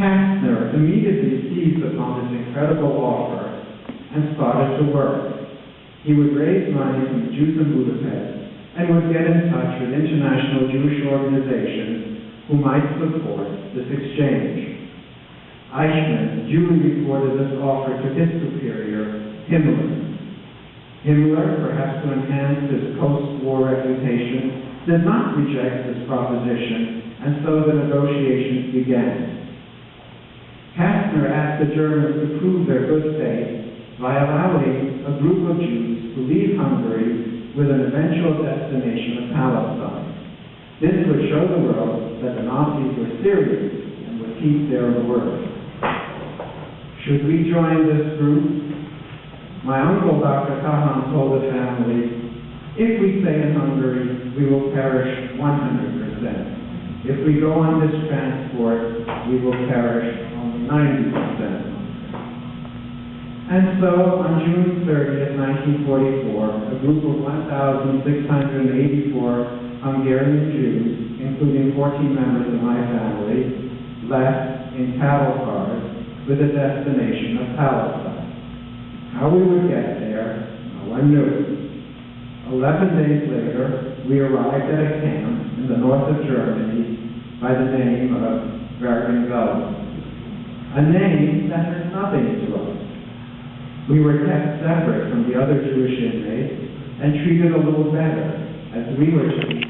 Kastner immediately seized upon this incredible offer and started to work. He would raise money from the Jews in Budapest and would get in touch with international Jewish organizations who might support this exchange. Eichmann duly reported this offer to his superior, Himmler. Himmler, perhaps to enhance his post-war reputation, did not reject this proposition, and so the negotiations began. Kastner asked the Germans to prove their good faith by allowing a group of Jews to leave Hungary with an eventual destination of Palestine. This would show the world that the Nazis were serious and would keep their word. Should we join this group? My uncle, Dr. Kahan, told the family, if we stay in Hungary, we will perish 100%. If we go on this transport, we will perish only 90%. And so, on June 30th, 1944, a group of 1,684 Hungarian Jews, including 14 members of my family, left in cattle cars with a destination of Palestine. How we would get there, no one knew. 11 days later, we arrived at a camp in the north of Germany by the name of Bergen-Belsen, a name that meant nothing to us. We were kept separate from the other Jewish inmates and treated a little better, as we were treated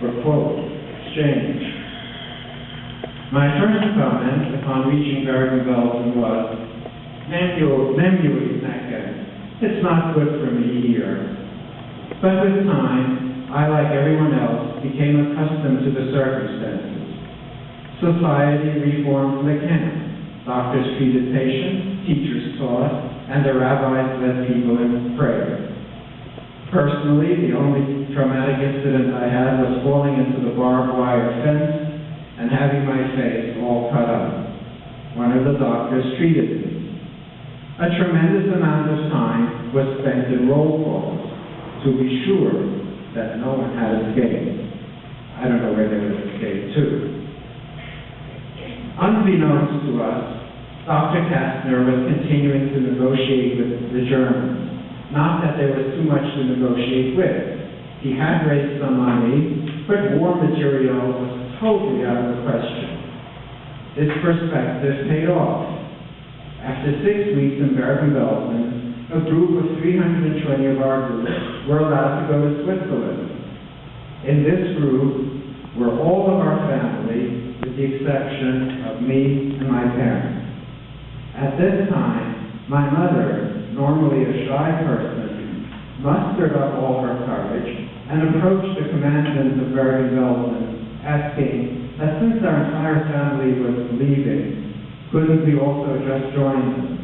for, quote, exchange. My first comment upon reaching Bergen-Belsen was, it's not good for me here. But with time, I, like everyone else, became accustomed to the circumstances. Society reformed the camp. Doctors treated patients, teachers taught, and the rabbis led people in prayer. Personally, the only traumatic incident I had was falling into the barbed wire fence and having my face all cut up. One of the doctors treated me. A tremendous amount of time was spent in roll calls to be sure that no one had escaped. I don't know where they would escape to. Unbeknownst to us, Dr. Kastner was continuing to negotiate with the Germans. Not that there was too much to negotiate with. He had raised some money, but war material was totally out of the question. This perspective paid off. After 6 weeks in Bergen-Belsen, a group of 320 of our group were allowed to go to Switzerland. In this group were all of our family, with the exception of me and my parents. At this time, my mother, normally a shy person, mustered up all her courage and approached the commandant of Bergen-Belsen, asking that since our entire family was leaving, couldn't we also just join them?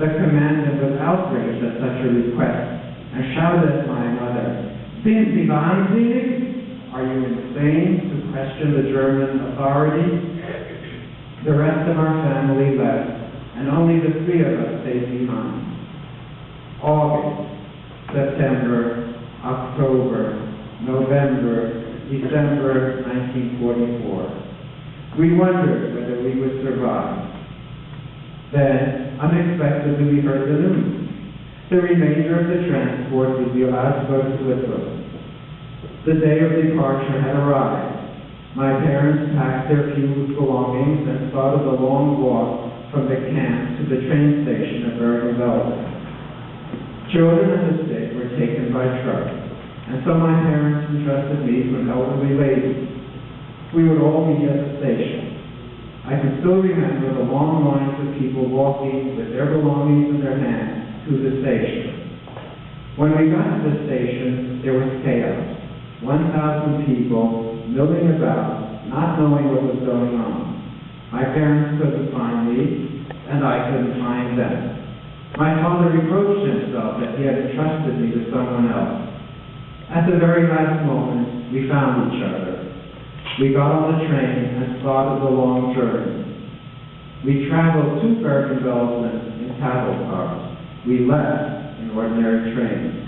The commandant was outraged at such a request and shouted at my mother, "Sind Sie wahnsinnig? Are you insane to question the German authority?" The rest of our family left, and only the 3 of us stayed behind. August, September, October, November, December 1944. We wondered whether we would survive. Then, unexpectedly, we heard the news. The remainder of the transport would be allowed to go to Switzerland. The day of departure had arrived. My parents packed their few belongings and started a long walk from the camp to the train station at Bergen-Belsen. Children and the sick were taken by truck, and so my parents entrusted me to an elderly lady. We would all meet at the station. I can still remember the long lines of people walking with their belongings in their hands to the station. When we got to the station, there was chaos. 1,000 people milling about, not knowing what was going on. My parents couldn't find me, and I couldn't find them. My father reproached himself that he had entrusted me to someone else. At the very last moment, we found each other. We got on the train and started the long journey. We traveled to Bergen-Belsen in cattle cars. We left in ordinary trains.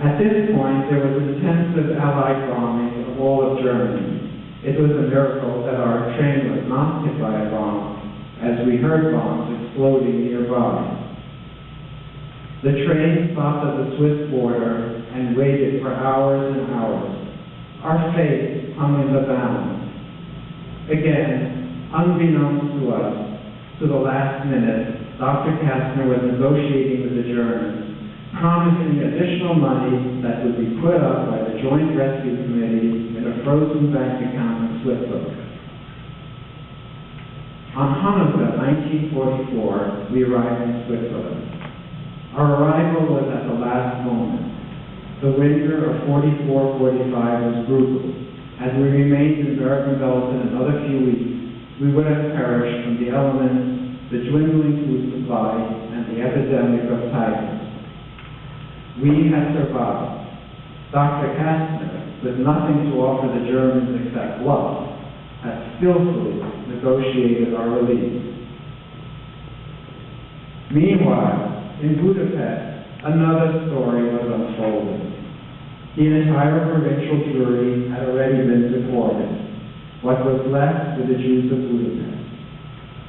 At this point, there was intensive Allied bombing of all of Germany. It was a miracle that our train was not hit by a bomb, as we heard bombs exploding nearby. The train stopped at the Swiss border and waited for hours and hours. Our fate hung in the balance. Again, unbeknownst to us, to the last minute, Dr. Kastner was negotiating with the Germans, promising additional money that would be put up by the Joint Rescue Committee in a frozen bank account in Switzerland. On Hanukkah 1944, we arrived in Switzerland. Our arrival was at the last moment. The winter of 44-45 was brutal. As we remained in Bergen-Belsen another few weeks, we would have perished from the elements, the dwindling food supply, and the epidemic of typhus. We had survived. Dr. Kastner, with nothing to offer the Germans except love, had skillfully negotiated our release. Meanwhile, in Budapest, another story was unfolding. The entire provincial jury had already been deported. What was left were the Jews of Budapest.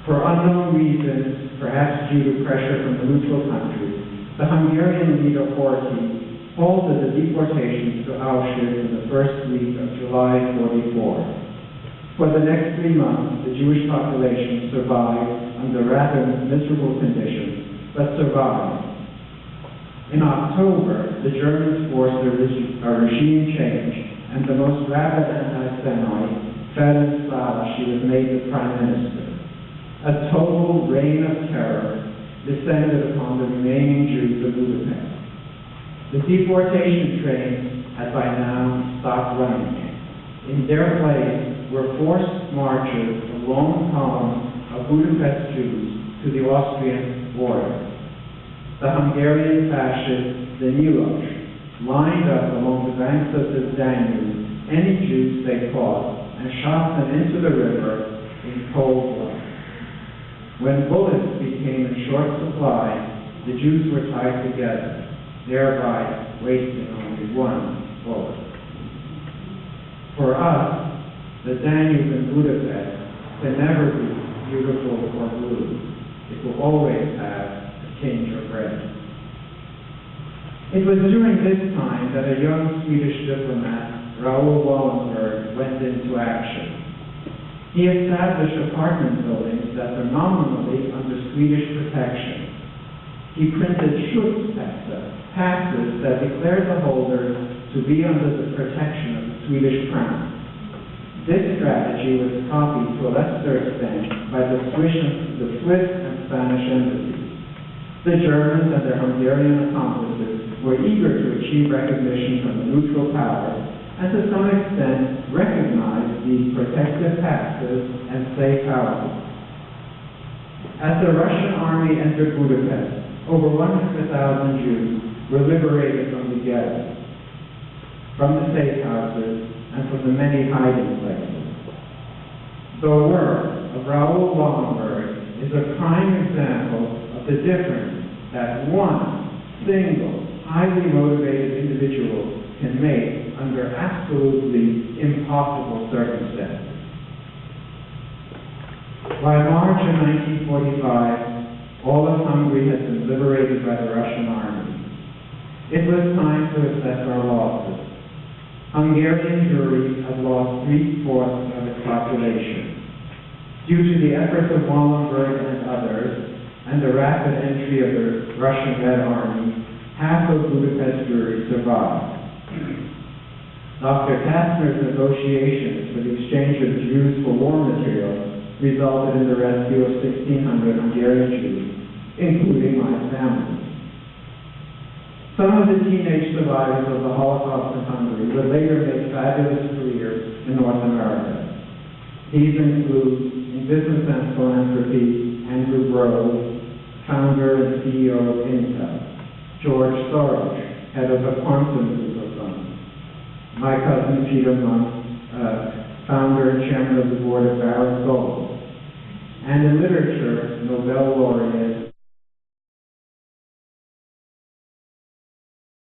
For unknown reasons, perhaps due to pressure from the neutral countries, the Hungarian leader Horthy halted the deportations to Auschwitz in the first week of July 44. For the next 3 months, the Jewish population survived under rather miserable conditions, but survived. In October, the Germans forced a regime change, and the most rabid anti-Semite, Ferenc Szálasi, was made the prime minister. A total reign of terror descended upon the remaining Jews of Budapest. The deportation trains had by now stopped running. In their place were forced marches of long columns of Budapest Jews to the Austrian border. The Hungarian fascists, the Nyilas, lined up along the banks of the Danube any Jews they caught and shot them into the river in cold blood. When bullets became in short supply, the Jews were tied together, thereby wasting only one bullet. For us, the Danube in Budapest can never be beautiful or blue. It will always have a tinge of red. It was during this time that a young Swedish diplomat, Raoul Wallenberg, went into action. He established apartment buildings that were nominally under Swedish protection. He printed Schutzpässe, passes that declared the holders to be under the protection of the Swedish crown. This strategy was copied to a lesser extent by the Swiss and Spanish embassies. The Germans and their Hungarian accomplices were eager to achieve recognition from the neutral powers and to some extent recognize these protective passes and safe houses. As the Russian army entered Budapest, over 100,000 Jews were liberated from the ghettos, from the safe houses, and from the many hiding places. The work of Raoul Wallenberg is a prime example of the difference that one single, highly motivated individual can make under absolutely impossible circumstances. By March of 1945, all of Hungary had been liberated by the Russian army. It was time to assess our losses. Hungarian Jewry had lost 3/4 of its population. Due to the efforts of Wallenberg and others, and the rapid entry of the Russian Red Army, half of Budapest Jewry survived. Dr. Kastner's negotiations for the exchange of Jews for war materials resulted in the rescue of 1,600 Hungarian Jews, including my family. Some of the teenage survivors of the Holocaust in Hungary would later make fabulous careers in North America. These include, in business and philanthropy, Andrew Grove, founder and CEO of Intel; George Soros, head of the Quantum Group of Funds; my cousin Peter Monk, founder and chairman of the board of Barron's Gold; and in literature, Nobel laureate